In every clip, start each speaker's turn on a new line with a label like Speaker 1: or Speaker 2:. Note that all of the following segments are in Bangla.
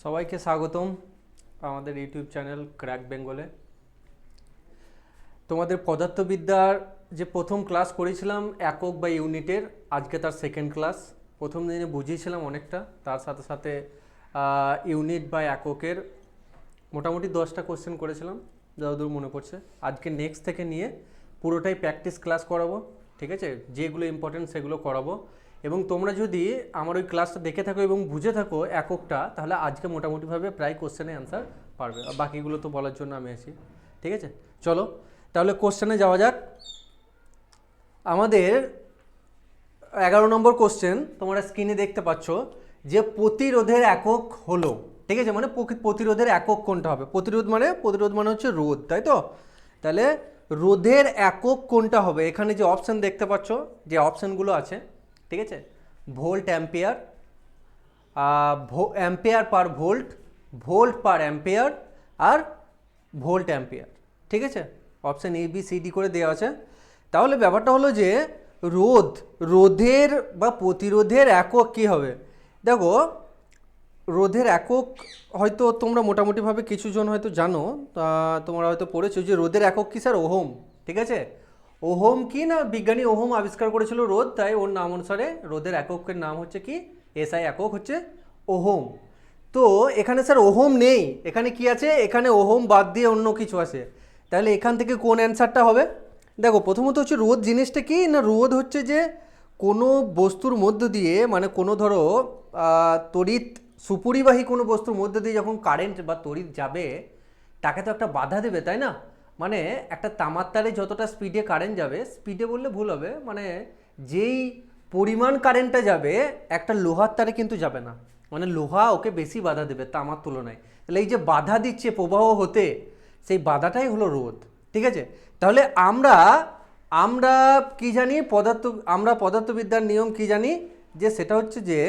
Speaker 1: সবাইকে স্বাগতম আমাদের ইউটিউব চ্যানেল ক্র্যাক বেঙ্গলে। তোমাদের পদার্থবিদ্যার যে প্রথম ক্লাস করেছিলাম একক বা ইউনিটের, আজকে তার সেকেন্ড ক্লাস। প্রথম দিনে বুঝিয়েছিলাম অনেকটা, তার সাথে সাথে ইউনিট বা এককের মোটামুটি 10টা কোশ্চেন করেছিলাম যতদূর মনে পড়ছে। আজকে নেক্সট থেকে নিয়ে পুরোটাই প্র্যাকটিস ক্লাস করাবো, ঠিক আছে? যেগুলো ইম্পর্টেন্ট সেগুলো করাবো। এবং তোমরা যদি আমার ওই ক্লাসটা দেখে থাকো এবং বুঝে থাকো এককটা, তাহলে আজকে মোটামুটিভাবে প্রায় কোশ্চেনের অ্যান্সার পারবে। আর বাকিগুলো তো বলার জন্য আমি আছি, ঠিক আছে? চলো তাহলে কোশ্চেনে যাওয়া যাক। আমাদের 11 নম্বর কোশ্চেন তোমরা স্ক্রিনে দেখতে পাচ্ছ যে প্রতিরোধের একক হলো, ঠিক আছে? মানে প্রতিরোধের একক কোনটা হবে? প্রতিরোধ মানে হচ্ছে রোধ, তাই তো? তাহলে রোধের একক কোনটা হবে? এখানে যে অপশান দেখতে পাচ্ছ, যে অপশানগুলো আছে, ঠিক আছে? Volt ampere, ampere per volt, volt per ampere, আর ভোল্ট অ্যাম্পিয়ার, ঠিক আছে? Option A B C D করে দেওয়া আছে। তাহলে ব্যাপারটা হলো যে রোধের বা প্রতিরোধের একক কী হবে? দেখো, রোধের একক হয়তো তোমরা মোটামুটিভাবে কিছুজন হয়তো জানো, তোমরা হয়তো পড়েছো যে রোধের একক কি স্যার? ওহম, ঠিক আছে? ওহম কি না, বিজ্ঞানী ওহম আবিষ্কার করেছিল রোধ, তাই ওর নাম অনুসারে রোধের এককের নাম হচ্ছে কি? এসআই একক হচ্ছে ওহম। তো এখানে স্যার ওহম নেই, এখানে কি আছে? এখানে ওহম বাদ দিয়ে অন্য কিছু আছে। তাহলে এখান থেকে কোন অ্যান্সারটা হবে? দেখো, প্রথমত হচ্ছে রোধ জিনিসটা কি না, রোধ হচ্ছে যে কোনো বস্তুর মধ্য দিয়ে, মানে কোনো ধরো তড়িৎ সুপরিবাহী কোনো বস্তুর মধ্যে দিয়ে যখন কারেন্ট বা তড়িৎ যাবে, তাকে তো একটা বাধা দেবে, তাই না? মানে একটা তামার তারে যতটা স্পিডে কারেন্ট যাবে, স্পিডে বললে ভুল হবে, মানে যেই পরিমাণ কারেন্টটা যাবে একটা লোহার তারে কিন্তু যাবে না, মানে লোহা ওকে বেশি বাধা দেবে তামার তুলনায়। তাহলে এই যে বাধা দিচ্ছে প্রবাহ হতে, সেই বাধাটাই হলো রোধ, ঠিক আছে? তাহলে আমরা আমরা কি জানি? আমরা পদার্থবিদ্যার নিয়ম কি জানি? যে সেটা হচ্ছে যে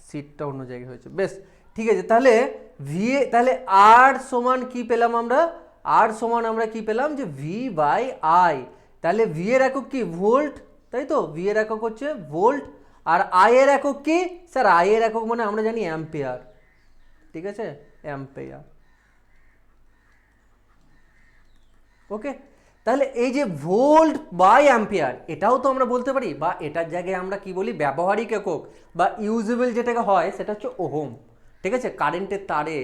Speaker 1: সিটটা অন্য জায়গায় হয়েছে, বেশ, ঠিক আছে। তাহলে তাহলে আর সমান কি পেলাম আমরা? আর সমান আমরা কি পেলাম? যে ভি বাই আই। তাহলে ভি এর একক কি? ভোল্ট, তাই তো? ভি এর একক হচ্ছে ভোল্ট। আর আই এর একক কি স্যার? আই এর একক মানে আমরা জানি অ্যাম্পিয়ার, ঠিক আছে? অ্যাম্পিয়ার, ওকে। তাহলে এই যে ভোল্ট বাই অ্যাম্পিয়ার, এটাও তো আমরা বলতে পারি, বা এটার জায়গায় আমরা কি বলি? ব্যবহারিক একক বা ইউজেবল যেটাকে হয় সেটা হচ্ছে ওহম, ঠিক আছে? কারেন্টের তারে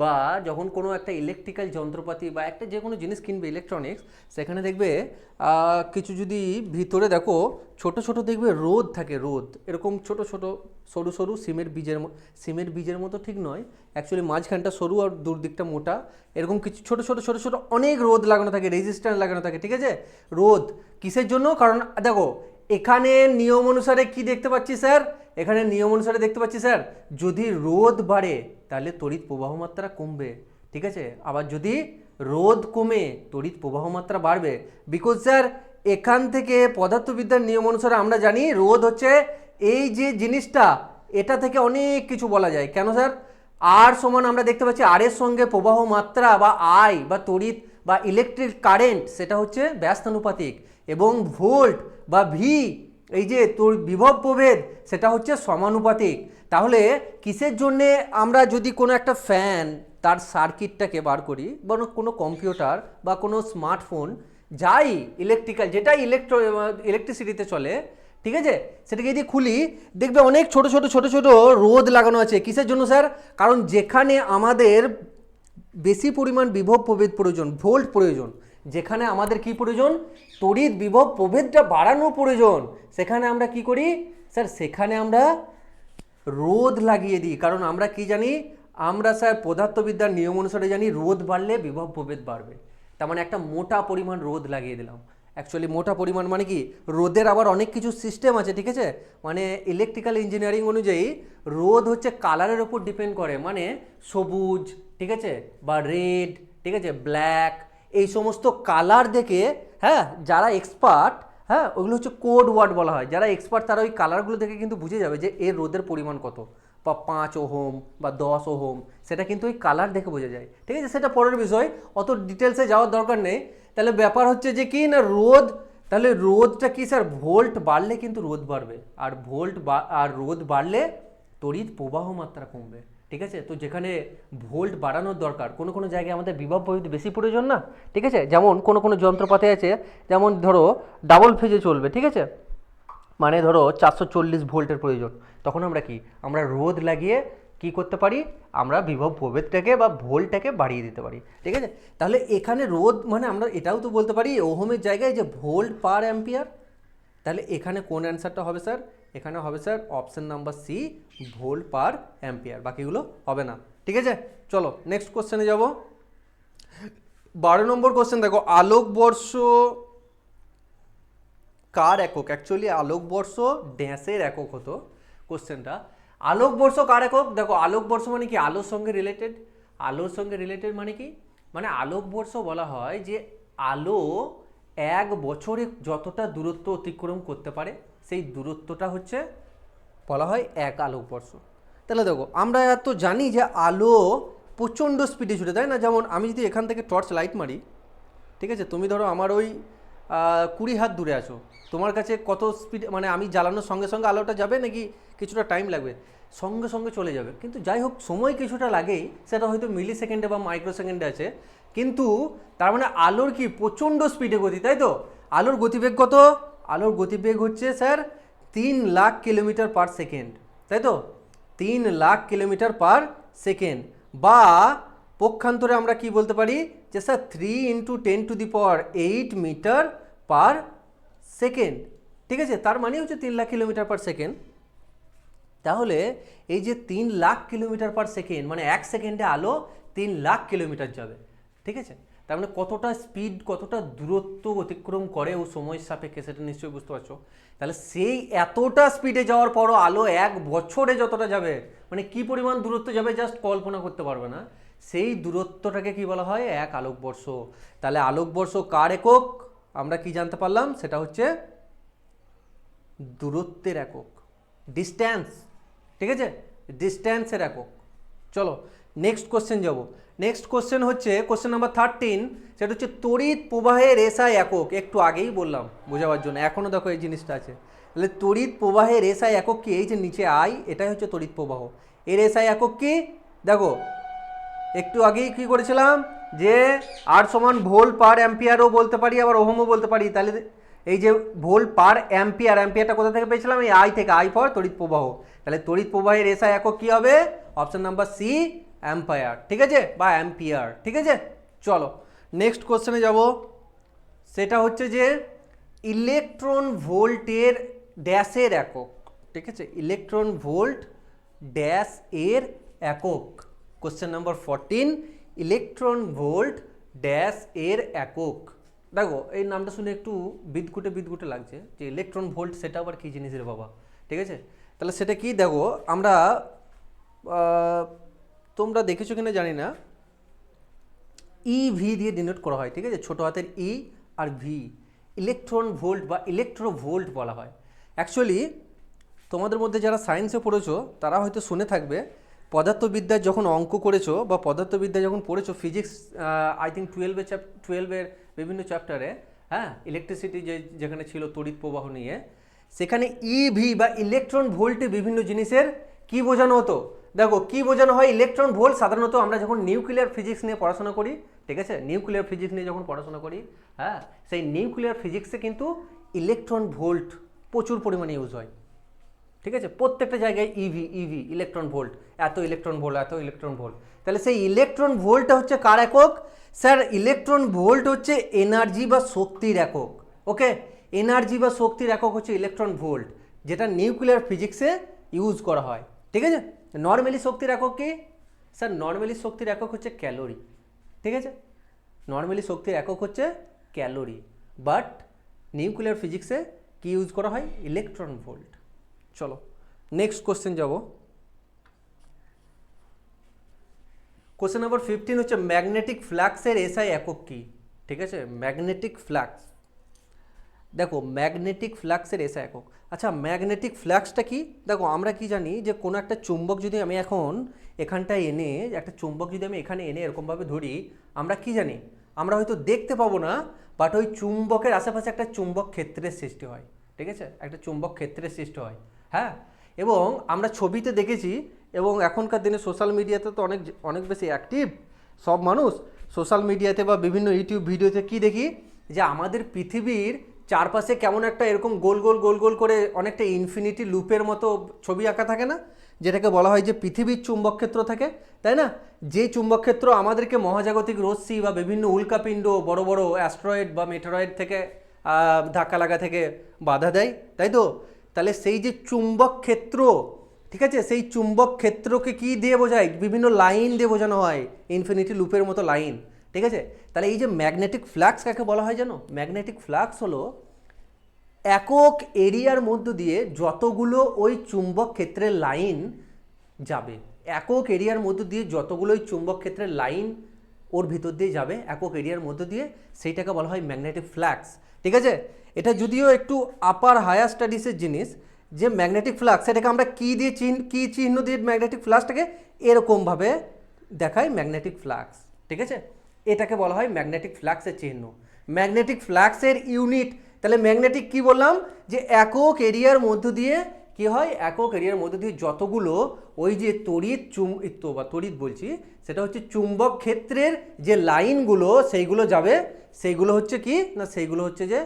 Speaker 1: বা যখন কোনো একটা ইলেকট্রিক্যাল যন্ত্রপাতি বা একটা যে কোনো জিনিস কিনবে ইলেকট্রনিক্স, সেখানে দেখবে কিছু যদি ভিতরে দেখো ছোট ছোট দেখবে রোদ থাকে, রোদ এরকম ছোট ছোট সরু সরু সিমের বীজের মতো ঠিক নয়, অ্যাকচুয়ালি মাঝখানটা সরু আর দুর্দিকটা মোটা, এরকম কিছু ছোট ছোট ছোট ছোট অনেক রোদ লাগানো থাকে, রেজিস্ট্যান্স লাগানো থাকে, ঠিক আছে? রোদ কিসের জন্য? কারণ দেখো এখানে নিয়ম অনুসারে কি দেখতে পাচ্ছি স্যার? এখানে নিয়ম অনুসারে দেখতে পাচ্ছি স্যার, যদি রোদ বাড়ে তাহলে তড়িৎ প্রবাহ মাত্রা কমবে, ঠিক আছে? আবার যদি রোদ কমে তড়িৎ প্রবাহ মাত্রা বাড়বে। বিকজ স্যার এখান থেকে পদার্থবিদ্যার নিয়ম অনুসারে আমরা জানি রোদ হচ্ছে এই যে জিনিসটা, এটা থেকে অনেক কিছু বলা যায়। কেন স্যার? আর সমান আমরা দেখতে পাচ্ছি আর এর সঙ্গে প্রবাহ মাত্রা বা আই বা তড়িৎ বা ইলেকট্রিক কারেন্ট, সেটা হচ্ছে ব্যস্তানুপাতিক, এবং ভোল্ট বা ভি এই যে তোর বিভব প্রভেদ, সেটা হচ্ছে সমানুপাতিক। তাহলে কিসের জন্যে আমরা যদি কোনো একটা ফ্যান তার সার্কিটটাকে বার করি, বা কোনো কম্পিউটার বা কোনো স্মার্টফোন, যাই ইলেকট্রিক্যাল, যেটাই ইলেকট্রিসিটিতে চলে, ঠিক আছে, সেটাকে যদি খুলি দেখবে অনেক ছোট ছোট ছোট ছোট রোদ লাগানো আছে। কিসের জন্য স্যার? কারণ যেখানে আমাদের বেশি পরিমাণ বিভব প্রভেদ প্রয়োজন, ভোল্ট প্রয়োজন, যেখানে আমাদের কি প্রয়োজন? তড়িৎ বিভব প্রভেদটা বাড়ানো প্রয়োজন, সেখানে আমরা কি করি স্যার? সেখানে আমরা রোধ লাগিয়ে দিই। কারণ আমরা কি জানি? আমরা স্যার পদার্থবিদ্যার নিয়ম অনুসারে জানি রোধ বাড়লে বিভব প্রভেদ বাড়বে। তার মানে একটা মোটা পরিমাণ রোধ লাগিয়ে দিলাম। অ্যাকচুয়ালি মোটা পরিমাণ মানে কি? রোধের আবার অনেক কিছু সিস্টেম আছে, ঠিক আছে? মানে ইলেকট্রিক্যাল ইঞ্জিনিয়ারিং অনুযায়ী রোধ হচ্ছে কালারের ওপর ডিপেন্ড করে, মানে সবুজ, ঠিক আছে, বা রেড, ঠিক আছে, ব্ল্যাক, এই সমস্ত কালার দেখে, হ্যাঁ, যারা এক্সপার্ট, হ্যাঁ, ওগুলো হচ্ছে কোড ওয়ার্ড বলা হয়, যারা এক্সপার্ট তারা ওই কালারগুলো দেখে কিন্তু বুঝে যাবে যে এর রোদের পরিমাণ কত, বা 5 ওহম বা 10 ওহম, সেটা কিন্তু ওই কালার দেখে বোঝা যায়, ঠিক আছে? সেটা পরের বিষয়, অত ডিটেলসে যাওয়ার দরকার নেই। তাহলে ব্যাপার হচ্ছে যে কি না, রোদ, তাহলে রোদটা কি স্যার? ভোল্ট বাড়লে কিন্তু রোদ বাড়বে, আর রোদ বাড়লে তড়িৎ প্রবাহ মাত্রা কমবে। ঠিক আছে। তো যেখানে ভোল্ট বাড়ানোর দরকার, কোনো কোনো জায়গায় আমাদের বিভব বেশি প্রয়োজন না, ঠিক আছে। যেমন কোনো কোনো যন্ত্রপাতি আছে, যেমন ধরো ডাবল ফেজে চলবে, ঠিক আছে, মানে ধরো 440 ভোল্টের প্রয়োজন, তখন আমরা কি, আমরা রোধ লাগিয়ে কি করতে পারি, আমরা বিভব প্রভেদটাকে বা ভোল্টটাকে বাড়িয়ে দিতে পারি, ঠিক আছে। তাহলে এখানে রোধ মানে আমরা এটাও তো বলতে পারি ওহমের জায়গায় যে ভোল্ট পার অ্যাম্পিয়ার। তাহলে এখানে কোন অ্যান্সারটা হবে স্যার, এখানে হবে sir option number C, volt per ampere, বাকিগুলো হবে না, ঠিক আছে। চলো নেক্সট কোশ্চেনে যাব। 12 নম্বর কোশ্চেন দেখো, আলোকবর্ষ কার একক, অ্যাকচুয়ালি আলোকবর্ষ ড্যাশের একক হতো কোশ্চেনটা। আলোকবর্ষ কার একক, দেখো আলোকবর্ষ মানে কি, আলোর সঙ্গে রিলেটেড। আলোর সঙ্গে রিলেটেড মানে কি, মানে আলোকবর্ষ বলা হয় যে আলো এক বছরে যতটা দূরত্ব অতিক্রম করতে পারে সেই দূরত্বটা হচ্ছে বলা হয় এক আলোকবর্ষ। তাহলে দেখো আমরা তো জানি যে আলো প্রচণ্ড স্পিডে ছুটে, তাই না। যেমন আমি যদি এখান থেকে টর্চ লাইট মারি, ঠিক আছে, তুমি ধরো আমার ওই 20 হাত দূরে আছো, তোমার কাছে কত স্পিড, মানে আমি জ্বালানোর সঙ্গে সঙ্গে আলোটা যাবে নাকি কিছুটা টাইম লাগবে, সঙ্গে সঙ্গে চলে যাবে, কিন্তু যাই হোক সময় কিছুটা লাগেই, সেটা হয়তো মিলি সেকেন্ডে বা মাইক্রো সেকেন্ডে আছে, কিন্তু তার মানে আলোর কি প্রচণ্ড স্পিডে গতি, তাই তো। আলোর গতিবেগ কত, আলোর গতিবেগ হচ্ছে sir 3 lakh kilometre per second, তাই তো, 3 লাখ কিলোমিটার পার সেকেন্ড, বা পক্ষান্তরে আমরা কি বলতে পারি যে স্যার 3 × 10⁸ মিটার পার সেকেন্ড, ঠিক আছে। তার মানে হচ্ছে 3 লাখ কিলোমিটার পার সেকেন্ড। তাহলে এই যে 3 লাখ কিলোমিটার পার সেকেন্ড মানে এক সেকেন্ডে আলো 3 লাখ কিলোমিটার যাবে, ঠিক আছে। তার মানে কতটা স্পিড, কতটা দূরত্ব অতিক্রম করে ও সময়ের সাপেক্ষে, সেটা নিশ্চয়ই বুঝতে পারছো। তাহলে সেই এতটা স্পিডে যাওয়ার পরও আলো এক বছরে যতটা যাবে, মানে কি পরিমাণ দূরত্ব যাবে জাস্ট কল্পনা করতে পারবে না, সেই দূরত্বটাকে কি বলা হয়, এক আলোকবর্ষ। তাহলে আলোকবর্ষ কার একক, আমরা কি জানতে পারলাম, সেটা হচ্ছে দূরত্বের একক, ডিস্ট্যান্স, ঠিক আছে, ডিস্ট্যান্সের একক। চলো নেক্সট কোশ্চেন যাব। নেক্সট কোশ্চেন হচ্ছে কোশ্চেন নাম্বার 13, সেটা হচ্ছে তড়িৎ প্রবাহের এসআই একক। একটু আগেই বললাম বোঝাবার জন্য, এখনও দেখো এই জিনিসটা আছে। তাহলে তড়িৎ প্রবাহের এসআই একক কি, এই যে নিচে আই, এটাই হচ্ছে তড়িৎ প্রবাহ, এর এসআই একক কি, দেখো একটু আগেই কি করেছিলাম যে আর সমান ভোল্ট পার অ্যাম্পিয়ারও বলতে পারি, আবার ওহমও বলতে পারি। তাহলে এই যে ভোল্ট পার অ্যাম্পিয়ার, অ্যাম্পিয়ারটা কোথা থেকে পেয়েছিলাম, এই আই থেকে, আই ফর তড়িৎ প্রবাহ। তাহলে তড়িৎ প্রবাহের এসআই একক কি হবে, অপশন নাম্বার সি, অ্যাম্পায়ার, ঠিক আছে, বা অ্যাম্পিয়ার, ঠিক আছে। চলো নেক্সট কোশ্চেনে যাব। সেটা হচ্ছে যে ইলেকট্রন ভোল্টের ড্যাশের একক, ঠিক আছে, ইলেকট্রন ভোল্ট ড্যাশ এর একক। Question number 14, electron volt dash এর একক। দেখো এই নামটা শুনে একটু বিদঘুটে বিদঘুটে লাগছে যে ইলেকট্রন ভোল্ট, সেটা আবার কী জিনিসের বাবা, ঠিক আছে। তাহলে সেটা কি, দেখো আমরা তোমরা দেখেছো কিনা জানি না, ইভি দিয়ে ডিনোট করা হয়, ঠিক আছে, ছোটো হাতের ই আর ভি, ইলেকট্রন ভোল্ট বা ইলেকট্রো ভোল্ট বলা হয়। অ্যাকচুয়ালি তোমাদের মধ্যে যারা সায়েন্সে পড়েছো তারা হয়তো শুনে থাকবে, পদার্থবিদ্যায় যখন অঙ্ক করেছো বা পদার্থবিদ্যা যখন পড়েছো, ফিজিক্স আই থিঙ্ক 12-এর বিভিন্ন চ্যাপ্টারে, হ্যাঁ, ইলেকট্রিসিটি যেখানে ছিল তড়িৎ প্রবাহ নিয়ে, সেখানে ইভি বা ইলেকট্রন ভোল্টে বিভিন্ন জিনিসের কি বোঝানো হতো। দেখো কি বোঝানো হয়, ইলেকট্রন ভোল্ট সাধারণত আমরা যখন নিউক্লিয়ার ফিজিক্স নিয়ে পড়াশোনা করি, ঠিক আছে, নিউক্লিয়ার ফিজিক্স নিয়ে যখন পড়াশোনা করি, হ্যাঁ, সেই নিউক্লিয়ার ফিজিক্সে কিন্তু ইলেকট্রন ভোল্ট প্রচুর পরিমাণে ইউজ হয়, ঠিক আছে, প্রত্যেকটা জায়গায় ইভি ইভি ইলেকট্রন ভোল্ট, এত ইলেকট্রন ভোল্ট, এত ইলেকট্রন ভোল্ট। তাহলে সেই ইলেকট্রন ভোল্টটা হচ্ছে কার একক, স্যার ইলেকট্রন ভোল্ট হচ্ছে এনার্জি বা শক্তির একক। ওকে, এনার্জি বা শক্তির একক হচ্ছে ইলেকট্রন ভোল্ট, যেটা নিউক্লিয়ার ফিজিক্সে ইউজ করা হয়, ঠিক আছে। নর্মালি শক্তির একক কি, স্যার নর্মালি শক্তির একক হচ্ছে ক্যালোরি, ঠিক আছে, নর্মালি শক্তির একক হচ্ছে ক্যালোরি, বাট নিউক্লিয়ার ফিজিক্সে কি ইউজ করা হয়, ইলেকট্রন ভোল্ট। চলো নেক্সট কোশ্চেন যাব। কোশ্চেন নাম্বার 15 হচ্ছে ম্যাগনেটিক ফ্লাক্সের এসআই একক কি, ঠিক আছে, ম্যাগনেটিক ফ্লাক্স। দেখো ম্যাগনেটিক ফ্লাক্সের এসআই একক, আচ্ছা ম্যাগনেটিক ফ্লাক্সটা কি, দেখো আমরা কি জানি যে কোনো একটা চুম্বক যদি আমি এখন এখানটায় এনে, একটা চুম্বক যদি আমি এখানে এনে এরকমভাবে ধরি, আমরা কি জানি, আমরা হয়তো দেখতে পাবো না, বাট ওই চুম্বকের আশেপাশে একটা চুম্বক ক্ষেত্রের সৃষ্টি হয়, ঠিক আছে, একটা চুম্বক ক্ষেত্রের সৃষ্টি হয়, হ্যাঁ। এবং আমরা ছবিতে দেখেছি এবং এখনকার দিনে সোশ্যাল মিডিয়াতে তো অনেক অনেক বেশি অ্যাক্টিভ সব মানুষ। সোশ্যাল মিডিয়াতে বা বিভিন্ন ইউটিউব ভিডিওতে কি দেখি যে আমাদের পৃথিবীর চারপাশে কেমন একটা এরকম গোল গোল গোল গোল করে অনেকটা ইনফিনিটি লুপের মতো ছবি আঁকা থাকে না, যেটাকে বলা হয় যে পৃথিবীর চুম্বক ক্ষেত্র থাকে, তাই না? যে চুম্বক ক্ষেত্র আমাদেরকে মহাজাগতিক রশ্মি বা বিভিন্ন উল্কাপিণ্ড, বড় বড় অ্যাস্ট্রয়েড বা মেটেরয়েড থেকে ধাক্কা লাগা থেকে বাধা দেয়, তাই তো? তাহলে সেই যে চুম্বক ক্ষেত্র, ঠিক আছে, সেই চুম্বক ক্ষেত্রকে কি দিয়ে বোঝায়? বিভিন্ন লাইন দিয়ে বোঝানো হয়, ইনফিনিটি লুপের মতো লাইন, ঠিক আছে? তাহলে এই যে ম্যাগনেটিক ফ্লাক্স কাকে বলা হয় জানো? ম্যাগনেটিক ফ্লাক্স হলো একক এরিয়ার মধ্য দিয়ে যতগুলো ওই চুম্বক ক্ষেত্রের লাইন যাবে, একক এরিয়ার মধ্য দিয়ে যতগুলো ওই চুম্বক ক্ষেত্রের লাইন ওর ভিতর দিয়ে যাবে একক এরিয়ার মধ্য দিয়ে, সেইটাকে বলা হয় ম্যাগনেটিক ফ্লাক্স, ঠিক আছে? এটা যদিও একটু আপার হায়ার স্টাডিজের জিনিস, যে ম্যাগনেটিক ফ্লাক্স এটাকে আমরা কী দিয়ে কী চিহ্ন দিয়ে ম্যাগনেটিক ফ্লাক্সটাকে এরকমভাবে দেখায় ম্যাগনেটিক ফ্লাক্স, ঠিক আছে? এটাকে বলা হয় ম্যাগনেটিক ফ্লাক্সের চিহ্ন। ম্যাগনেটিক ফ্লাক্সের ইউনিট, তাহলে ম্যাগনেটিক কি বললাম? যে একক এরিয়ার মধ্য দিয়ে কি হয়? একক এরিয়ার মধ্য দিয়ে যতগুলো ওই যে তড়িৎ বলছি, সেটা হচ্ছে চুম্বক ক্ষেত্রের যে লাইনগুলো সেইগুলো যাবে, সেইগুলো হচ্ছে কি না, সেইগুলো হচ্ছে যে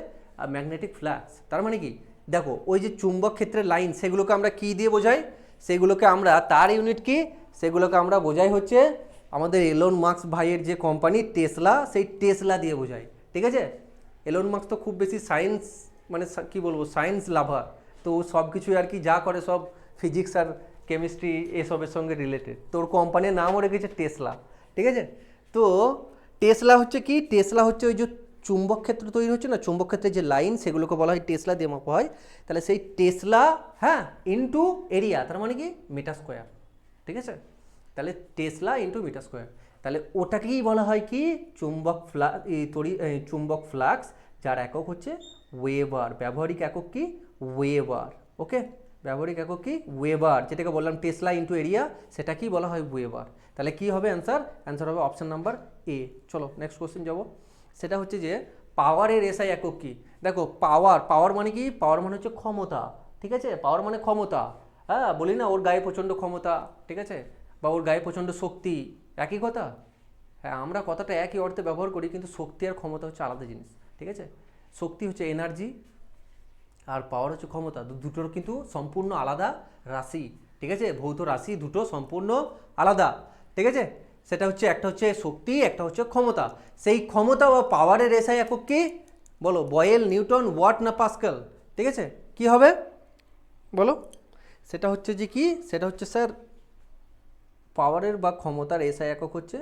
Speaker 1: ম্যাগনেটিক ফ্লাক্স। তার মানে কি, দেখো ওই যে চুম্বক ক্ষেত্রের লাইন সেগুলোকে আমরা কি দিয়ে বোঝাই? সেগুলোকে আমরা, তার ইউনিট কি, সেগুলোকে আমরা বোঝাই হচ্ছে আমাদের এলন মাস্ক ভাইয়ের যে কোম্পানি টেসলা, সেই টেসলা দিয়ে বোঝাই, ঠিক আছে? এলন মাস্ক তো খুব বেশি সায়েন্স, মানে কি বলবো, সায়েন্স লাভার, তো সব কিছু আর কি যা করে সব ফিজিক্স আর কেমিস্ট্রি এসবের সঙ্গে রিলেটেড। তো ওর কোম্পানির নামও রেখেছে টেসলা, ঠিক আছে? তো টেসলা হচ্ছে কি, টেসলা হচ্ছে ওই যে চুম্বক ক্ষেত্র তৈরি হচ্ছে না, চুম্বক ক্ষেত্রের যে লাইন সেগুলোকে বলা হয় টেসলা দিয়ে মাপা হয়। তাহলে সেই টেসলা, হ্যাঁ, ইনটু এরিয়া, তার মানে কি মিটার স্কোয়ার, ঠিক আছে? তাহলে টেসলা ইনটু মিটার স্কোয়ার, তাহলে ওটাকেই বলা হয় কি চুম্বক চুম্বক ফ্লাক্স, যার একক হচ্ছে ওয়েবার, ব্যবহারিক একক কি ওয়েবার, ওকে? ব্যবহারিক একক কি ওয়েবার, যেটাকে বললাম টেসলা ইনটু এরিয়া, সেটা কি বলা হয় ওয়েবার। তাহলে কি হবে অ্যান্সার? অ্যান্সার হবে অপশন নাম্বার এ। চলো নেক্সট কোশ্চেন যাবো। সেটা হচ্ছে যে পাওয়ারের এসআই একক কি? দেখো পাওয়ার, পাওয়ার মানে কি? পাওয়ার মানে হচ্ছে ক্ষমতা, ঠিক আছে? পাওয়ার মানে ক্ষমতা, হ্যাঁ, বলি না ওর গায়ে প্রচণ্ড ক্ষমতা, ঠিক আছে, বা ওর গায়ে প্রচণ্ড শক্তি, একই কথা। হ্যাঁ, আমরা কথাটা একই অর্থে ব্যবহার করি, কিন্তু শক্তি আর ক্ষমতা হচ্ছে আলাদা জিনিস, ঠিক আছে? শক্তি হচ্ছে এনার্জি, আর পাওয়ার হচ্ছে ক্ষমতা, দুটোর কিন্তু সম্পূর্ণ আলাদা রাশি, ঠিক আছে? ভৌত রাশি দুটো সম্পূর্ণ আলাদা, ঠিক আছে? সেটা হচ্ছে, একটা হচ্ছে শক্তি, একটা হচ্ছে ক্ষমতা। সেই ক্ষমতা বা পাওয়ারের এসআই একক কি বলো? বয়েল, নিউটন, ওয়াট না পাস্কেল, ঠিক আছে? কি হবে বলো? সেটা হচ্ছে যে কি, সেটা হচ্ছে স্যার পাওয়ারের বা ক্ষমতার এসআই একক হচ্ছে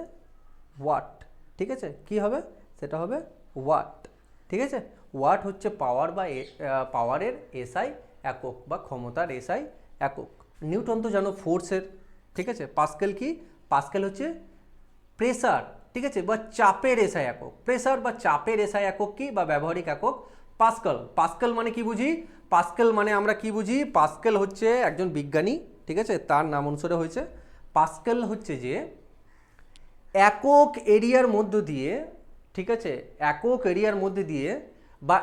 Speaker 1: ওয়াট, ঠিক আছে? কি হবে? সেটা হবে ওয়াট, ঠিক আছে? ওয়াট হচ্ছে পাওয়ার বা পাওয়ারের এসআই একক বা ক্ষমতার এসআই একক। নিউটন তো জানো ফোর্সের, ঠিক আছে? পাস্কেল কি? পাস্কেল হচ্ছে প্রেসার, ঠিক আছে, বা চাপের এসআই একক। প্রেসার বা চাপের এসআই একক কি বা ব্যবহারিক একক পাস্কেল। পাস্কেল মানে কি বুঝি? পাস্কেল মানে আমরা কি বুঝি? পাস্কেল হচ্ছে একজন বিজ্ঞানী, ঠিক আছে, তার নাম অনুসারে হয়েছে। পাস্কেল হচ্ছে যে একক এরিয়ার মধ্য দিয়ে, ঠিক আছে, একক এরিয়ার মধ্যে দিয়ে বা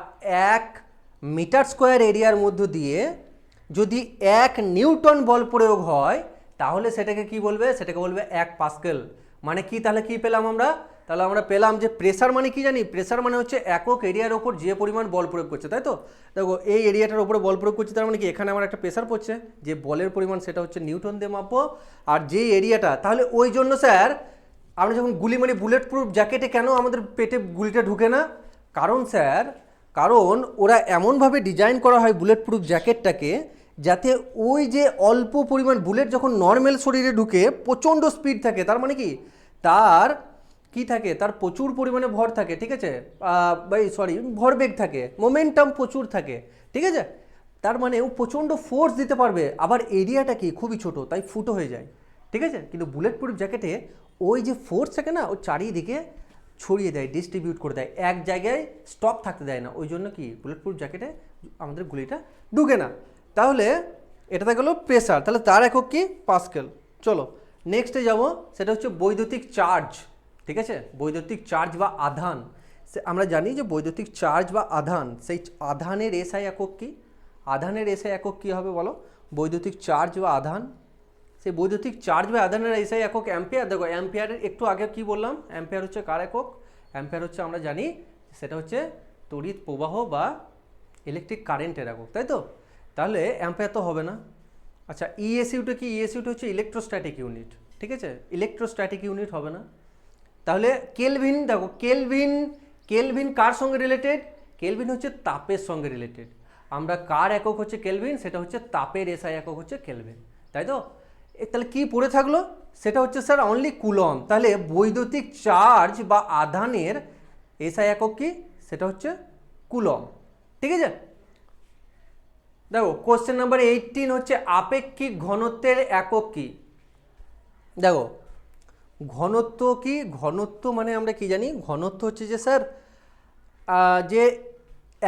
Speaker 1: 1 মিটার স্কোয়ার এরিয়ার মধ্য দিয়ে যদি 1 নিউটন বল প্রয়োগ হয়, তাহলে সেটাকে কি বলবে? সেটাকে বলবে 1 পাস্কেল। মানে কি? তাহলে কি পেলাম আমরা? তাহলে আমরা পেলাম যে প্রেসার মানে কি জানি? প্রেসার মানে হচ্ছে একক এরিয়ার ওপর যে পরিমাণ বল প্রয়োগ করছে, তাই তো? দেখো এই এরিয়াটার উপরে বল প্রয়োগ করছে, তার মানে কি এখানে আমার একটা প্রেসার পড়ছে, যে বলের পরিমাণ সেটা হচ্ছে নিউটন দিয়ে মাপবো। আর যে এরিয়াটা, তাহলে ওই জন্য স্যার আমরা যখন গুলি মারি বুলেট প্রুফ জ্যাকেটে কেন আমাদের পেটে গুলিটা ঢুকে না? কারণ স্যার, কারণ ওরা এমনভাবে ডিজাইন করা হয় বুলেট প্রুফ জ্যাকেটটাকে, যাতে ওই যে অল্প পরিমাণ বুলেট যখন নর্মাল শরীরে ঢুকে প্রচণ্ড স্পিড থাকে, তার মানে কি তার কি থাকে? তার প্রচুর পরিমাণে ভর থাকে, ঠিক আছে, ভরবেগ থাকে, মোমেন্টাম প্রচুর থাকে, ঠিক আছে? তার মানে ও প্রচণ্ড ফোর্স দিতে পারবে, আবার এরিয়াটা কি খুবই ছোট, তাই ফুটো হয়ে যায়, ঠিক আছে? কিন্তু বুলেট প্রুফ জ্যাকেটে ওই যে ফোর্স থাকে না, ও চারিদিকে ছড়িয়ে দেয়, ডিস্ট্রিবিউট করে দেয়, এক জায়গায় স্টপ থাকতে দেয় না। ওই জন্য কি বুলেট প্রুফ জ্যাকেটে আমাদের গুলিটা ঢুকে না। তাহলে এটাতে গেল প্রেসার, তাহলে তার একক কি? পাস্কেল। চলো নেক্সটে যাব, সেটা হচ্ছে বৈদ্যুতিক চার্জ, ঠিক আছে? বৈদ্যুতিক চার্জ বা আধান। আমরা জানি যে বৈদ্যুতিক চার্জ বা আধান, সেই আধানের এসআই একক কি? আধানের এসআই একক কী হবে বলো? বৈদ্যুতিক চার্জ বা আধান, সেই বৈদ্যুতিক চার্জ বা আধানের এসআই একক অ্যাম্পিয়ার। দেখো অ্যাম্পিয়ারের একটু আগে কি বললাম, অ্যাম্পিয়ার হচ্ছে কার একক? অ্যাম্পিয়ার হচ্ছে আমরা জানি সেটা হচ্ছে তড়িৎ প্রবাহ বা ইলেকট্রিক কারেন্টের একক, তাই তো? তাহলে অ্যাম্পিয়ার তো হবে না। আচ্ছা ইএসইউটা কি? ইএসইউটা হচ্ছে ইলেকট্রোস্ট্যাটিক ইউনিট, ঠিক আছে? ইলেকট্রোস্ট্যাটিক ইউনিট হবে না। তাহলে কেলভিন, দেখো কেলভিন, কেলভিন কার সঙ্গে রিলেটেড? কেলভিন হচ্ছে তাপের সঙ্গে রিলেটেড। আমরা কার একক হচ্ছে কেলভিন, সেটা হচ্ছে তাপের এসআই একক হচ্ছে কেলভিন, তাই তো? তাহলে কি পড়ে থাকলো? সেটা হচ্ছে স্যার অনলি কুলম। তাহলে বৈদ্যুতিক চার্জ বা আধানের এসআই একক কি? সেটা হচ্ছে কুলম, ঠিক আছে? দেখো কোশ্চেন নাম্বার 18 হচ্ছে আপেক্ষিক ঘনত্বের একক কি? দেখো ঘনত্ব কি? ঘনত্ব মানে আমরা কি জানি? ঘনত্ব হচ্ছে যে স্যার যে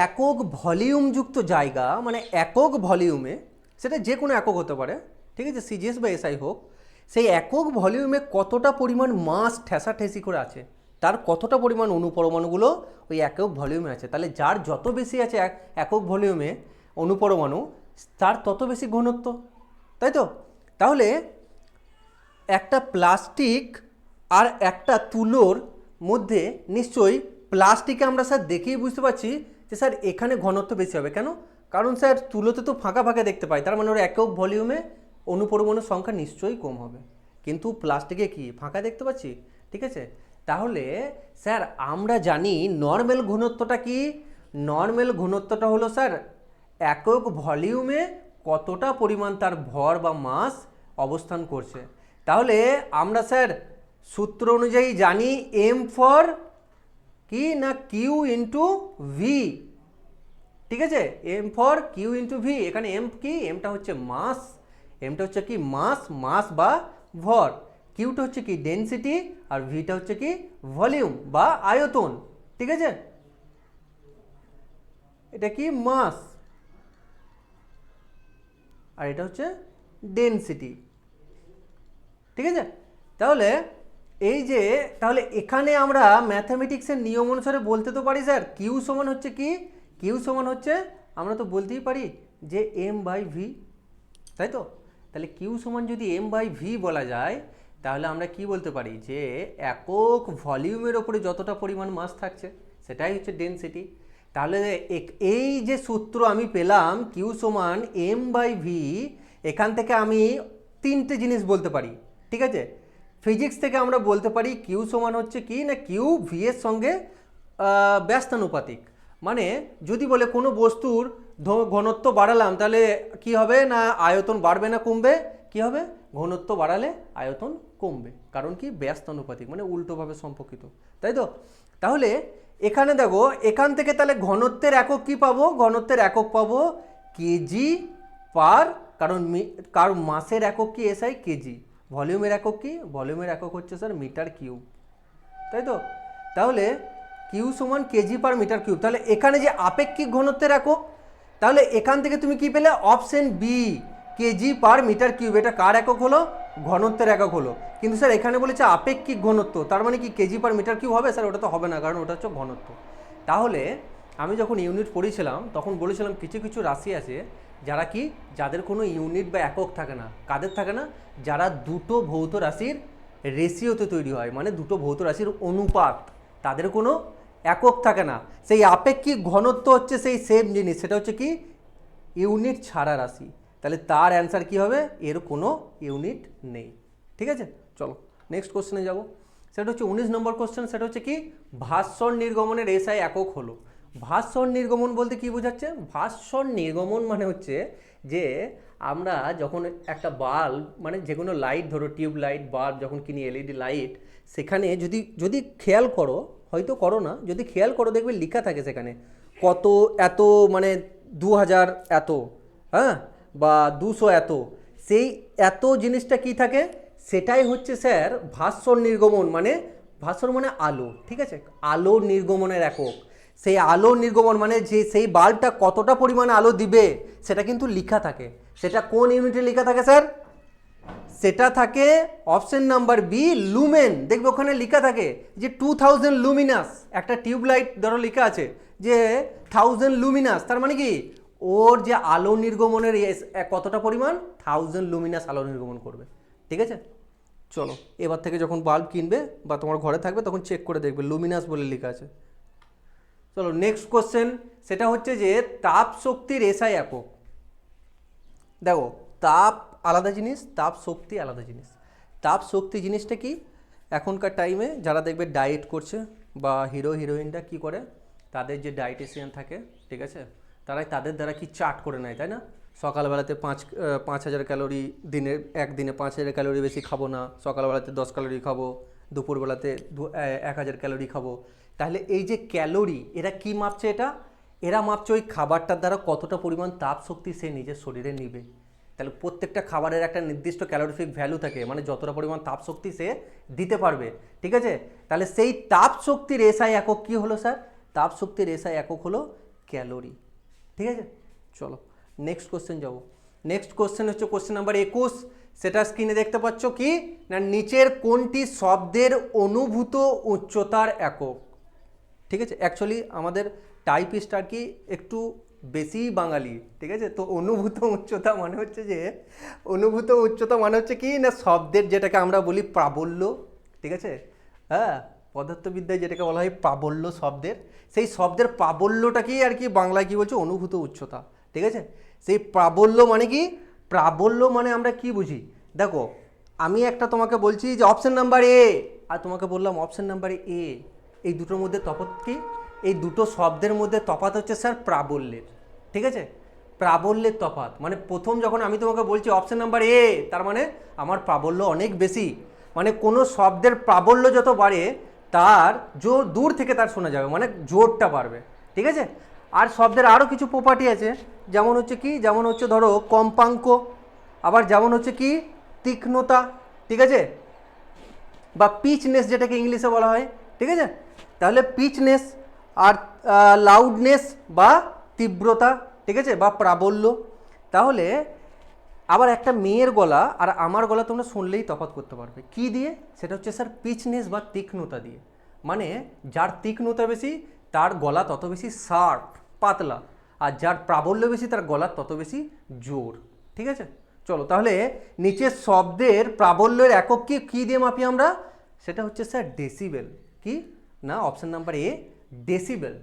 Speaker 1: একক ভলিউমযুক্ত জায়গা, মানে একক ভলিউমে, সেটা যে কোনো একক হতে পারে, ঠিক আছে, সিজিএস বা এসআই হোক, সেই একক ভলিউমে কতটা পরিমাণ মাস ঠেসাঠেসি করে আছে, তার কতটা পরিমাণ অনুপরমাণুগুলো ওই একক ভলিউমে আছে। তাহলে যার যত বেশি আছে একক ভলিউমে অনুপরমাণু, তার তত বেশি ঘনত্ব, তাই তো? তাহলে একটা প্লাস্টিক আর একটা তুলোর মধ্যে নিশ্চয়ই প্লাস্টিকে আমরা স্যার দেখেই বুঝতে পারছি যে স্যার এখানে ঘনত্ব বেশি হবে। কেন? কারণ স্যার তুলোতে তো ফাঁকা ফাঁকা দেখতে পাই, তার মানে ওর একক ভলিউমে অনুপরমাণুর সংখ্যা নিশ্চয়ই কম হবে। কিন্তু প্লাস্টিকে কি ফাঁকা দেখতে পাচ্ছি, ঠিক আছে? তাহলে স্যার আমরা জানি নর্মাল ঘনত্বটা কি? নর্মাল ঘনত্বটা হলো স্যার একক ভলিউমে কতটা পরিমাণ তার ভর বা মাস অবস্থান করছে। তাহলে আমরা স্যার সূত্র অনুযায়ী জানি এম ফর কি না কিউ ইন্টু ভি, ঠিক আছে? M for Q into V. এখানে এম কি? এমটা হচ্ছে মাস, এমটা হচ্ছে কি? মাস, মাস বা ভর। কিউটা হচ্ছে কি? ডেনসিটি। আর ভিটা হচ্ছে কি? ভলিউম বা আয়তন, ঠিক আছে? এটা কি? মাস, আর এটা হচ্ছে ডেনসিটি, ঠিক আছে? তাহলে এই যে, তাহলে এখানে আমরা ম্যাথামেটিক্সের নিয়ম অনুসারে বলতে তো পারি স্যার কিউ সমান হচ্ছে কি? কিউ সমান হচ্ছে, আমরা তো বলতেই পারি যে এম বাই ভি, তাই তো? তাহলে কিউ সমান যদি এম বাই ভি বলা যায়, তাহলে আমরা কি বলতে পারি যে একক ভলিউমের ওপরে যতটা পরিমাণ মাস থাকছে সেটাই হচ্ছে ডেনসিটি। তাহলে এই যে সূত্র আমি পেলাম কিউ সমান এম বাই ভি, এখান থেকে আমি তিনটে জিনিস বলতে পারি, ঠিক আছে? ফিজিক্স থেকে আমরা বলতে পারি কিউ সমান হচ্ছে কি না কিউ ভি এর সঙ্গে ব্যস্তানুপাতিক। মানে যদি বলে কোনো বস্তুর ঘনত্ব বাড়ালাম তাহলে কি হবে না আয়তন বাড়বে না কমবে? কি হবে? ঘনত্ব বাড়ালে আয়তন কমবে। কারণ কি? ব্যস্তানুপাতিক, মানে উল্টোভাবে সম্পর্কিত, তাই তো? তাহলে এখানে দেখো এখান থেকে তাহলে ঘনত্বের একক কি পাবো? ঘনত্বের একক পাবো কেজি পার, কারণ মাসের একক কি? SI KG. ভলিউমের একক কি? ভলিউমের একক হচ্ছে স্যার মিটার কিউব, তাই তো? তাহলে কিউ সমান কেজি পার মিটার কিউব। তাহলে এখানে যে আপেক্ষিক ঘনত্বের একক, তাহলে এখান থেকে তুমি কি পেলে? Option B, KG per metre cube. এটা কার একক হলো? ঘনত্বের একক হলো। কিন্তু স্যার এখানে বলেছে আপেক্ষিক ঘনত্ব, তার মানে কি কেজি পার মিটার কিউব হবে? স্যার ওটা তো হবে না, কারণ ওটা হচ্ছে ঘনত্ব। তাহলে আমি যখন ইউনিট পড়েছিলাম তখন বলেছিলাম কিছু কিছু রাশি আছে যারা কি, যাদের কোনো ইউনিট বা একক থাকে না। কাদের থাকে না? যারা দুটো ভৌত রাশির রেশিওতে তৈরি হয়, মানে দুটো ভৌত রাশির অনুপাত, তাদের কোনো একক থাকে না। সেই আপেক্ষিক ঘনত্ব হচ্ছে সেই সেম জিনিস, সেটা হচ্ছে কি? ইউনিট ছাড়া রাশি। তাহলে তার অ্যান্সার কি হবে? এর কোনো ইউনিট নেই, ঠিক আছে? চলো নেক্সট কোশ্চেনে যাব। সেটা হচ্ছে 19 নম্বর কোশ্চেন। সেটা হচ্ছে কি? ভাস্বর নির্গমনের এসআই একক হলো। ভাস্বর নির্গমন বলতে কি বোঝাচ্ছে? ভাস্বর নির্গমন মানে হচ্ছে যে আমরা যখন একটা বাল্ব, মানে যে কোনো লাইট, ধরো টিউব লাইট, বাল্ব যখন কিনি, এলইডি লাইট, সেখানে যদি খেয়াল করো, হয়তো করো না, যদি খেয়াল করো দেখবে লেখা থাকে সেখানে কত এত, মানে 2000 এত, হ্যাঁ, বা 200 এত। সেই এত জিনিসটা কি থাকে? সেটাই হচ্ছে স্যার ভাস্বর নির্গমন। মানে ভাস্বর মানে আলো, ঠিক আছে? আলো নির্গমনের একক। সেই আলো নির্গমন মানে যে সেই বাল্বটা কতটা পরিমাণে আলো দিবে সেটা কিন্তু লেখা থাকে। সেটা কোন ইউনিটে লেখা থাকে স্যার? সেটা থাকে অপশন নাম্বার বি, লুমেন। দেখবে ওখানে লেখা থাকে যে 2000 লুমিনাস। একটা টিউবলাইট ধরো লেখা আছে যে 1000 লুমিনাস, তার মানে কি ওর যে আলো নির্গমনের কতটা পরিমাণ? 1000 লুমিনাস আলো নির্গমন করবে। ঠিক আছে? চলো এবার থেকে যখন বাল্ব কিনবে বা তোমার ঘরে থাকবে তখন চেক করে দেখবে লুমিনাস বলে লেখা আছে। চলো নেক্সট কোশ্চেন, সেটা হচ্ছে যে তাপ শক্তির এসআই একক। দেখো তাপ আলাদা জিনিস, তাপ শক্তি আলাদা জিনিস। তাপ শক্তি জিনিসটা কি, এখনকার টাইমে যারা দেখবে ডায়েট করছে বা হিরো হিরোইনরা কি করে, তাদের যে ডায়েটিশিয়ান থাকে, ঠিক আছে, তারাই তাদের দ্বারা কি চার্ট করে নেয়, তাই না? সকালবেলাতে 5,000 ক্যালোরি, একদিনে 5,000 ক্যালোরি বেশি খাবো না, সকালবেলাতে 10 ক্যালোরি খাবো, দুপুরবেলাতে 1,000 ক্যালোরি খাবো। তাহলে এই যে ক্যালোরি, এরা কি মাপছে? এরা মাপছে ওই খাবারটার দ্বারা কতটা পরিমাণ তাপ শক্তি সে নিজের শরীরে নিবে। তাহলে প্রত্যেকটা খাবারের একটা নির্দিষ্ট ক্যালোরিফিক ভ্যালু থাকে, মানে যতটা পরিমাণ তাপ শক্তি সে দিতে পারবে, ঠিক আছে? তাহলে সেই তাপ শক্তির এসআই একক কি হলো স্যার? তাপ শক্তির এসআই একক হলো ক্যালোরি, ঠিক আছে? চলো নেক্সট কোশ্চেন যাবো। নেক্সট কোশ্চেন হচ্ছে কোশ্চেন নাম্বার 21। সেটা স্ক্রিনে দেখতে পাচ্ছ কি না, নিচের কোনটি শব্দের অনুভূত উচ্চতার একক? ঠিক আছে, অ্যাকচুয়ালি আমাদের টাইপিস্ট আর কি একটু বেশি বাঙালি, ঠিক আছে? তো অনুভূত উচ্চতা মানে হচ্ছে যে, অনুভূত উচ্চতা মানে হচ্ছে কি না, শব্দের যেটাকে আমরা বলি প্রাবল্য, ঠিক আছে? হ্যাঁ, পদার্থবিদ্যায় যেটাকে বলা হয় প্রাবল্য শব্দের, সেই শব্দের প্রাবল্যটাকেই আর কি বাংলায় কি বলছে, অনুভূত উচ্চতা, ঠিক আছে? সেই প্রাবল্য মানে কি, প্রাবল্য মানে আমরা কি বুঝি? দেখো আমি একটা তোমাকে বলছি যে অপশন নাম্বার এ, আর তোমাকে বললাম অপশন নাম্বার এ, এই দুটোর মধ্যে তফাৎ কি? এই দুটো শব্দের মধ্যে তফাৎ হচ্ছে স্যার প্রাবল্যের, ঠিক আছে? প্রাবল্যের তফাৎ মানে প্রথম যখন আমি তোমাকে বলছি অপশন নাম্বার এ, তার মানে আমার প্রাবল্য অনেক বেশি। মানে কোনো শব্দের প্রাবল্য যত বাড়ে তার দূর থেকে তার শোনা যাবে, মানে জোরটা বাড়বে, ঠিক আছে? আর শব্দের আরও কিছু প্রপার্টি আছে, যেমন হচ্ছে কি, যেমন হচ্ছে ধরো কম্পাঙ্ক, আবার যেমন হচ্ছে কি তীক্ষ্ণতা, ঠিক আছে, বা পিচনেস যেটাকে ইংলিশে বলা হয়, ঠিক আছে? তাহলে পিচনেস আর লাউডনেস বা তীব্রতা, ঠিক আছে, বা প্রাবল্য। তাহলে আবার একটা মেয়ের গলা আর আমার গলা তোমরা শুনলেই তফাৎ করতে পারবে কি দিয়ে? সেটা হচ্ছে স্যার পিচনেস বা তীক্ষ্ণতা দিয়ে। মানে যার তীক্ষ্ণতা বেশি তার গলা তত বেশি শার্প, পাতলা, আর যার প্রাবল্য বেশি তার গলা তত বেশি জোর, ঠিক আছে? চলো তাহলে নিচের শব্দের প্রাবল্যের একক কি দিয়ে মাপি আমরা? সেটা হচ্ছে স্যার ডেসিবেল। কি না, option number A decibel.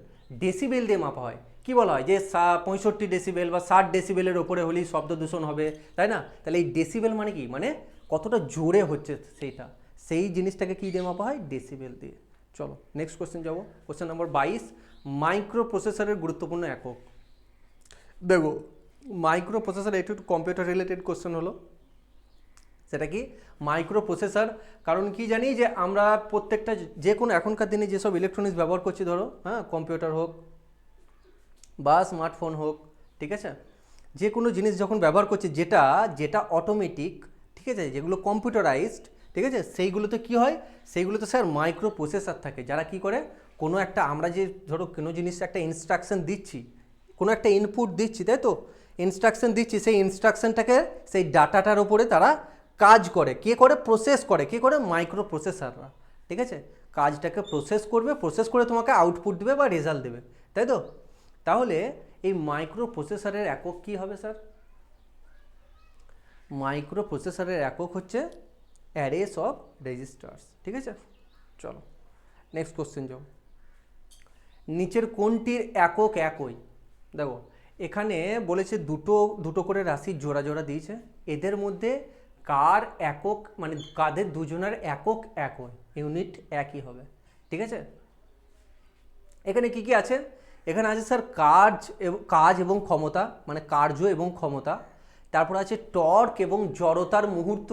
Speaker 1: Decibel দিয়ে মাপা হয়। কি বলা হয় যে 65 ডেসিবেল বা 60 ডেসিবেলের ওপরে হলেই শব্দ দূষণ হবে, তাই না? তাহলে এই ডেসিবেল মানে কি, মানে কতটা জোরে হচ্ছে সেইটা, সেই জিনিসটাকে কি দিয়ে মাপা হয়? ডেসিবেল দিয়ে। চলো নেক্সট কোশ্চেন যাবো, কোশ্চেন নম্বর 22। মাইক্রো প্রসেসরের গুরুত্বপূর্ণ একক। দেখো মাইক্রো প্রসেসর একটু কম্পিউটার রিলেটেড কোশ্চেন হলো। সেটা কি মাইক্রো প্রসেসর, কারণ কি জানি যে আমরা প্রত্যেকটা যে কোনো এখনকার দিনে যেসব ইলেকট্রনিক্স ব্যবহার করছি, ধরো হ্যাঁ কম্পিউটার হোক বা স্মার্টফোন হোক, ঠিক আছে, যে কোনো জিনিস যখন ব্যবহার করছি যেটা যেটা অটোমেটিক, ঠিক আছে, যেগুলো কম্পিউটারাইজড, ঠিক আছে, সেইগুলোতে কি হয়, সেইগুলোতে স্যার মাইক্রো প্রসেসর থাকে, যারা কি করে কোনো একটা, আমরা যে ধরো কোনো জিনিস একটা ইনস্ট্রাকশন দিচ্ছি, কোনো একটা ইনপুট দিচ্ছি, তাই তো, ইনস্ট্রাকশন দিচ্ছি, সেই ইনস্ট্রাকশনটাকে সেই ডাটাটার উপরে তারা কাজ করে, কে করে, প্রসেস করে, কে করে, মাইক্রো প্রসেসররা, ঠিক আছে, কাজটাকে প্রসেস করবে, প্রসেস করে তোমাকে আউটপুট দেবে বা রেজাল্ট দেবে, তাই তো? তাহলে এই মাইক্রো প্রসেসরের একক কি হবে স্যার? মাইক্রো প্রসেসরের একক হচ্ছে অ্যারেস অফ রেজিস্টার্স, ঠিক আছে? চলো নেক্সট কোশ্চেন যাও। নিচের কোনটির একক একই? দেখো এখানে বলেছে দুটো দুটো করে রাশির জোড়া জোড়া দিয়েছে, এদের মধ্যে কার একক, মানে কাদের দুজনের একক একই, ইউনিট একই হবে, ঠিক আছে? এখানে কি কি আছে? এখানে আছে স্যার কাজ এবং ক্ষমতা, মানে কার্য এবং ক্ষমতা। তারপর আছে টর্ক এবং জড়তার মুহূর্ত,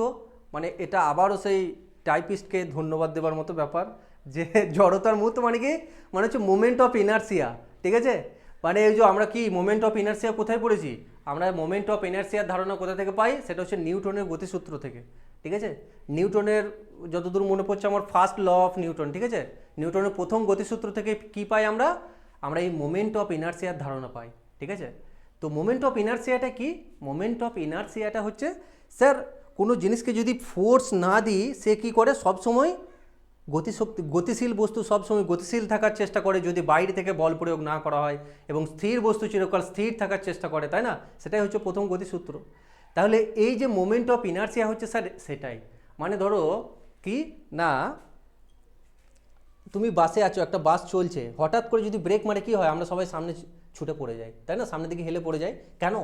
Speaker 1: মানে এটা আবারও সেই টাইপিস্টকে ধন্যবাদ দেওয়ার মতো ব্যাপার, যে জড়তার মুহূর্ত মানে কি, মানে হচ্ছে মোমেন্ট অফ ইনার্সিয়া, ঠিক আছে? মানে এই যে আমরা কি মোমেন্ট অফ ইনার্সিয়া কোথায় পড়েছি? আমরা মোমেন্ট অফ ইনার্সিয়ার ধারণা কোথা থেকে পাই? সেটা হচ্ছে নিউটনের গতিসূত্র থেকে, ঠিক আছে? নিউটনের যতদূর মনে পড়ছে আমার ফার্স্ট ল অফ নিউটন, ঠিক আছে, নিউটনের প্রথম গতিসূত্র থেকে কি পাই আমরা? আমরা এই মোমেন্ট অফ ইনার্সিয়ার ধারণা পাই, ঠিক আছে? তো মোমেন্ট অফ ইনার্সিয়াটা কি? মোমেন্ট অফ ইনার্সিয়াটা হচ্ছে স্যার কোনো জিনিসকে যদি ফোর্স না দিই সে কি করে, সবসময় গতিশীল বস্তু সবসময় গতিশীল থাকার চেষ্টা করে যদি বাইরে থেকে বল প্রয়োগ না করা হয়, এবং স্থির বস্তু চিরকাল স্থির থাকার চেষ্টা করে, তাই না? সেটাই হচ্ছে প্রথম গতিসূত্র। তাহলে এই যে মোমেন্ট অফ ইনার্সিয়া হচ্ছে স্যার সেটাই, মানে ধরো কি না, তুমি বাসে আছো, একটা বাস চলছে, হঠাৎ করে যদি ব্রেক মারে কি হয়, আমরা সবাই সামনে ছুটে পড়ে যাই, তাই না, সামনের দিকে হেলে পড়ে যাই, কেন?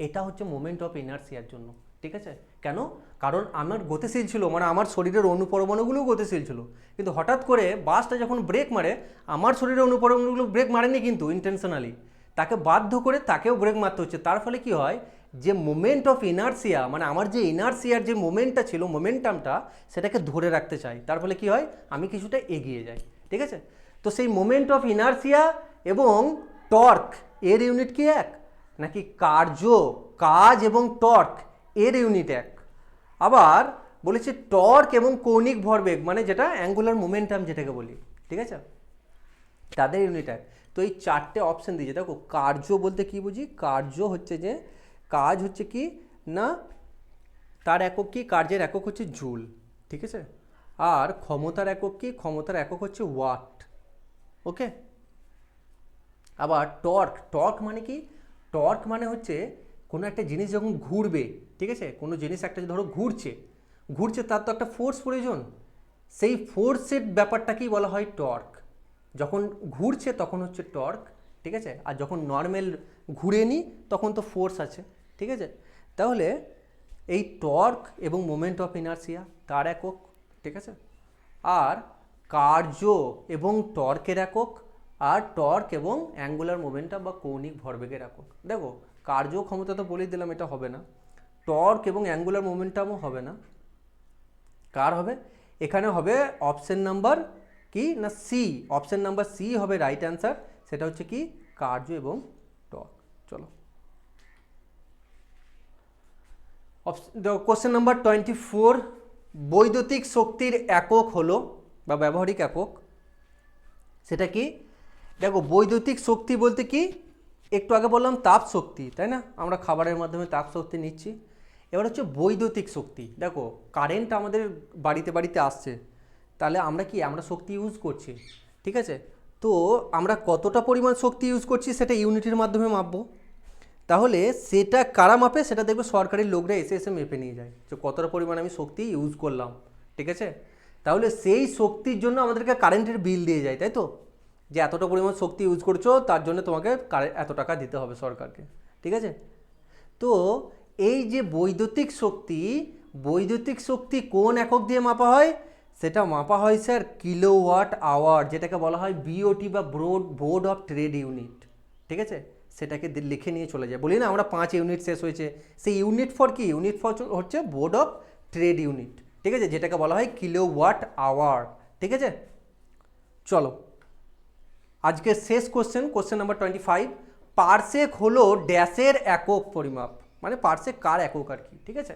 Speaker 1: এটা হচ্ছে মোমেন্ট অফ ইনার্সিয়ার জন্য, ঠিক আছে? কেন? কারণ আমার গতিশীল ছিল, মানে আমার শরীরের অনুপরমাণুগুলোও গতিশীল ছিল, কিন্তু হঠাৎ করে বাসটা যখন ব্রেক মারে, আমার শরীরের অনুপরমাণুগুলো ব্রেক মারেনি কিন্তু ইন্টেনশনালি, তাকে বাধ্য করে তাকেও ব্রেক মারতে হচ্ছে। তার ফলে কি হয়, যে মোমেন্ট অফ ইনার্সিয়া, মানে আমার যে ইনার্সিয়ার যে মোমেন্টটা ছিল, মোমেন্টামটা, সেটাকে ধরে রাখতে চাই। তার ফলে কি হয়, আমি কিছুটা এগিয়ে যাই, ঠিক আছে? তো সেই মোমেন্ট অফ ইনার্সিয়া এবং টর্ক এর ইউনিট কি এক, নাকি কার্য, কাজ এবং টর্ক এর ইউনিট এক? আবার বলেছে টর্ক এবং কৌণিক ভরবেগ, মানে যেটা অ্যাঙ্গুলার মোমেন্টাম যেটাকে বলি, ঠিক আছে, তাদের ইউনিট এক। তো এই চারটে অপশন দিয়েছে, দেখো কার্য বলতে কি বুঝি, কার্য হচ্ছে যে, কাজ হচ্ছে কি না, তার একক কি, কার্যের একক হচ্ছে জুল, ঠিক আছে, আর ক্ষমতার একক কি, ক্ষমতার একক হচ্ছে ওয়াট, ওকে। আবার টর্ক, টর্ক মানে কি, টর্ক মানে হচ্ছে কোনো একটা জিনিস যখন ঘুরবে, ঠিক আছে, কোনো জিনিস একটা ধরো ঘুরছে, ঘুরছে, তার তো একটা ফোর্স প্রয়োজন, সেই ফোর্সের ব্যাপারটাকেই বলা হয় টর্ক। যখন ঘুরছে তখন হচ্ছে টর্ক, ঠিক আছে, আর যখন নর্মাল ঘুরেনি তখন তো ফোর্স আছে, ঠিক আছে। তাহলে এই টর্ক এবং মোমেন্ট অফ ইনার্সিয়া তার একক, ঠিক আছে, আর কার্য এবং টর্কের একক, আর টর্ক এবং অ্যাঙ্গুলার মোমেন্টাম বা কৌণিক ভরবেগের একক। দেখো কার্য ক্ষমতা তো বলেই দিলাম এটা হবে না, টর্ক এবং অ্যাঙ্গুলার মোমেন্টামও হবে না, কার হবে, এখানে হবে অপশন নাম্বার কি না সি, অপশন নাম্বার সি হবে রাইট অ্যান্সার, সেটা হচ্ছে কি কার্য এবং টর্ক। চলো কোশ্চেন নাম্বার 24, বৈদ্যুতিক শক্তির একক হলো বা ব্যবহারিক একক, সেটা কি? দেখো বৈদ্যুতিক শক্তি বলতে কি, একটু আগে বললাম তাপ শক্তি, তাই না, আমরা খাবারের মাধ্যমে তাপ শক্তি নিচ্ছি। এবার হচ্ছে বৈদ্যুতিক শক্তি, দেখো কারেন্ট আমাদের বাড়িতে বাড়িতে আসছে, তাহলে আমরা কি, আমরা শক্তি ইউজ করছি, ঠিক আছে, তো আমরা কতটা পরিমাণ শক্তি ইউজ করছি সেটা ইউনিটের মাধ্যমে মাপবো। তাহলে সেটা কারা মাপে, সেটা দেখবে সরকারি লোকরা এসে এসে মেপে নিয়ে যায় যে কতটা পরিমাণ আমি শক্তি ইউজ করলাম, ঠিক আছে। তাহলে সেই শক্তির জন্য আমাদেরকে কারেন্টের বিল দিয়ে যায়, তাই তো, যে এতটা পরিমাণ শক্তি ইউজ করছো তার জন্য তোমাকে এত টাকা দিতে হবে সরকারকে, ঠিক আছে। তো এই যে বৈদ্যুতিক শক্তি, বৈদ্যুতিক শক্তি কোন একক দিয়ে মাপা হয়, সেটা মাপা হয় স্যার কিলোওয়াট আওয়ার, যেটাকে বলা হয় বিওটি বা বোর্ড অফ ট্রেড ইউনিট, ঠিক আছে, সেটাকে লিখে নিয়ে চলে যায়। বলি না আমরা 5 ইউনিট শেষ হয়েছে, সেই ইউনিট ফর কি, ইউনিট ফর হচ্ছে বোর্ড অফ ট্রেড ইউনিট, ঠিক আছে, যেটাকে বলা হয় কিলোওয়াট আওয়ার, ঠিক আছে। চলো আজকের শেষ কোশ্চেন, কোশ্চেন নাম্বার 25, পারসেক হলো ড্যাশের একক পরিমাপ, মানে পারসেক কার একক আর কি, ঠিক আছে।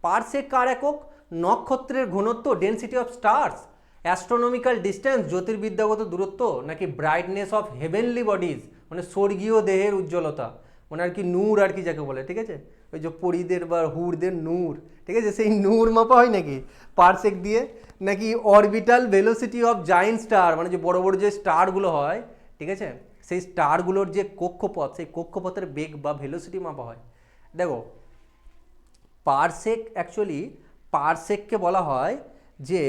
Speaker 1: পারসেক কার একক, নক্ষত্রের ঘনত্ব, density of stars, astronomical distance, জ্যোতির্বিদ্যাগত দূরত্ব, নাকি ব্রাইটনেস অফ হেভেনলি বডিজ, মানে স্বর্গীয় দেহের উজ্জ্বলতা, মানে আর কি নূর আর কি যাকে বলে, ঠিক আছে, ওই যে পরীদের বা হুরদের নূর, ঠিক আছে, সেই নূর মাপা হয় নাকি পারসেক দিয়ে, নাকি orbital velocity of giant star, মানে যে বড় বড় যে স্টারগুলো হয়, ঠিক আছে, সেই স্টারগুলোর যে কক্ষপথ, সেই কক্ষপথের বেগ বা ভেলোসিটি মাপা হয়। দেখো পারসেক অ্যাকচুয়ালি, পারসেককে বলা হয় যে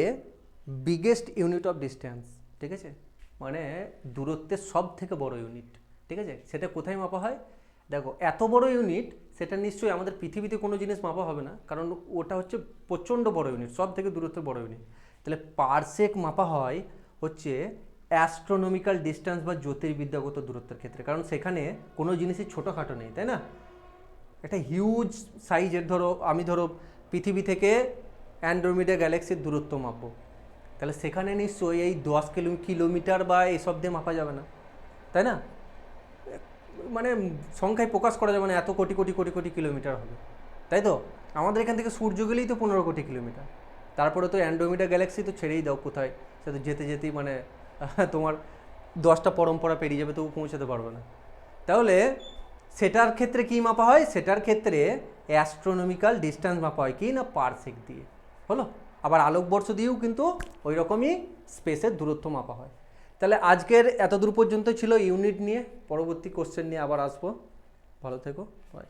Speaker 1: বিগেস্ট ইউনিট অফ ডিস্টেন্স, ঠিক আছে, মানে দূরত্বের সব থেকে বড় ইউনিট, ঠিক আছে, সেটা কোথায় মাপা হয়? দেখো এত বড় ইউনিট, সেটা নিশ্চয়ই আমাদের পৃথিবীতে কোনো জিনিস মাপা হবে না, কারণ ওটা হচ্ছে প্রচণ্ড বড় ইউনিট, সব থেকে দূরত্বের বড় ইউনিট। তাহলে পারসেক মাপা হয় হচ্ছে অ্যাস্ট্রোনমিক্যাল ডিস্টেন্স বা জ্যোতির্বিদ্যাগত দূরত্বের ক্ষেত্রে, কারণ সেখানে কোনো জিনিসই ছোটোখাটো নেই, তাই না, একটা হিউজ সাইজের, ধরো পৃথিবী থেকে অ্যান্ড্রোমিডা গ্যালাক্সির দূরত্ব মাপবো, তাহলে সেখানে নিশ্চয়ই এই 10 কিলোমিটার বা এসব দিয়ে মাপা যাবে না, তাই না, মানে সংখ্যায় প্রকাশ করা যাবে না, এত কোটি কোটি কোটি কোটি কিলোমিটার হবে, তাই তো। আমাদের এখান থেকে সূর্য গেলেই তো 15 কোটি কিলোমিটার, তারপরে তো অ্যান্ড্রোমিডা গ্যালাক্সি তো ছেড়েই দাও কোথায়, সে তো যেতে যেতেই মানে তোমার 10টা পরম্পরা পেরিয়ে যাবে, তবু পৌঁছাতে পারবে না। তাহলে সেটার ক্ষেত্রে কি মাপা হয়, সেটার ক্ষেত্রে অ্যাস্ট্রোনমিক্যাল ডিস্টেন্স মাপা হয় কি না পারসেক দিয়ে, হলো। আবার আলোকবর্ষ দিয়েও কিন্তু ওই রকমই স্পেসের দূরত্ব মাপা হয়। তাহলে আজকের এত দূর পর্যন্ত ছিল ইউনিট নিয়ে, পরবর্তী কোশ্চেন নিয়ে আবার আসবো, ভালো থেকো, বাই।